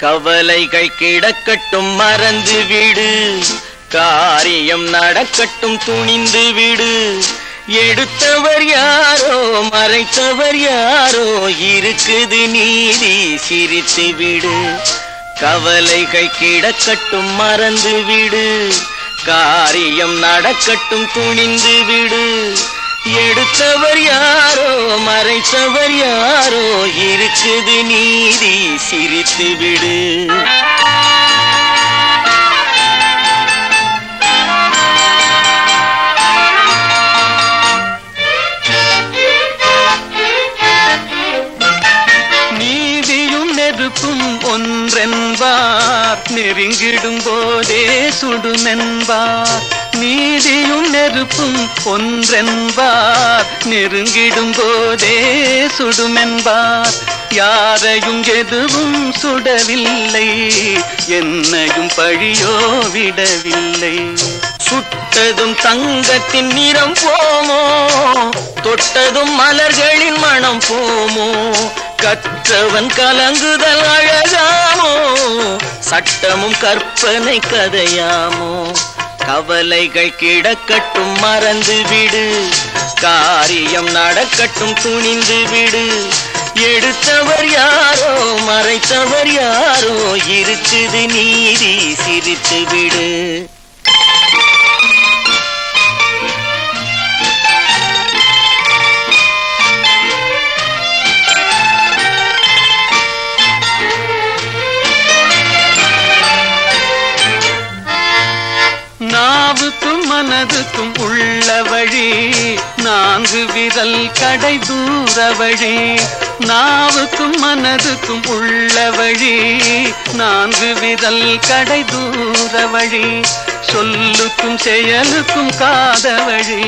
கவலைகள் கிடக்கட்டும் மறந்து விடு, காரியம் நடக்கட்டும் துணிந்து விடு. எடுத்தவர் யாரோ மறைத்தவர் யாரோ, இருக்குது நீதி சிரித்து விடு. கவலைகள் கிடக்கட்டும் மறந்து விடு, காரியம் நடக்கட்டும் துணிந்து விடு. எடுத்தவர் யாரோ மறைத்தவர் யாரோ, இருக்குது நீதி சிரித்து விடு. ஒன்றென்பார் நெருங்கிடும் போதே சுடுமென்பார். நீதியும் நெருப்பும் ஒன்றென்பார் நெருங்கிடும் போதே சுடுமென்பார். யாரையும் எதுவும் சுடவில்லை, என்னையும் பழியோ விடவில்லை. சுட்டதும் தங்கத்தின் நிறம் போமோ, தொட்டதும் மலர்களின் மனம் போமோ. கற்றவன் கலங்குதல் அழகாமோ, சட்டமும் கற்பனை கதையாமோ. கவலைகள் கிடக்கட்டும் மறந்து விடு, காரியம் நடக்கட்டும் துணிந்து விடு. எடுத்தவர் யாரோ மறைத்தவர் யாரோ, இருக்குது நீதி சிரித்து விடு. நாவுக்கும் மனதுக்கும் உள்ள வழி, நான்கு விரல் கடை தூர வழி. நாவுக்கும் மனதுக்கும் உள்ள வழி, நான்கு விரல் கடை தூர வழி. சொல்லுக்கும் செயலுக்கும் காத வழி,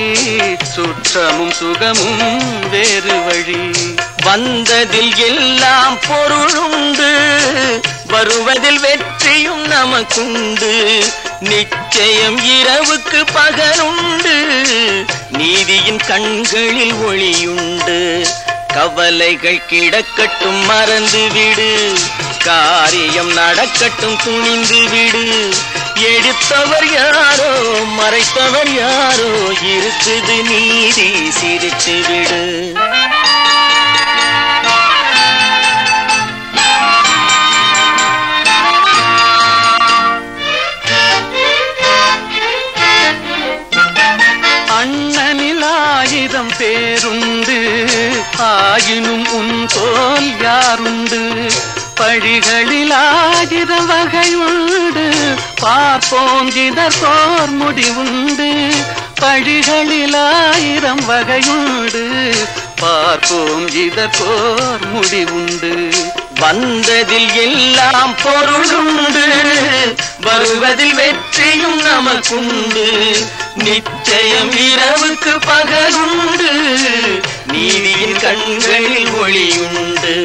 சுற்றமும் சுகமும் வேறு வழி. வந்ததில் எல்லாம் பொருளுண்டு, வருவதில் வெற்றியும் நமக்குண்டு. நிச்சயம் இரவுக்கு பகலுண்டு, நீதியின் கண்களில் ஒளியுண்டு. கவலைகள் கிடக்கட்டும் மறந்து விடு, காரியம் நடக்கட்டும் துணிந்து விடு. எடுத்தவர் யாரோ மறைத்தவர் யாரோ, இருக்குது நீதி சிரித்து விடு. அண்ணனில் 1000 பேருண்டு, ஆயினும் உன் போல் யாருண்டு. பழிகளில் 1000 வகையுண்டு, பார்ப்போம் இதற்கோர் முடிவுண்டு. பழிகளில் 1000 வகையுண்டு, பார்ப்போம் இதற்கோர் முடிவுண்டு. வந்ததில் எல்லாம் பொருளுண்டு, வருவதில் வெற்றியும் நமக்குண்டு. நிச்சயம் இரவுக்கு பகலுண்டு, நீதியின் கண்களில் ஒளியுண்டு.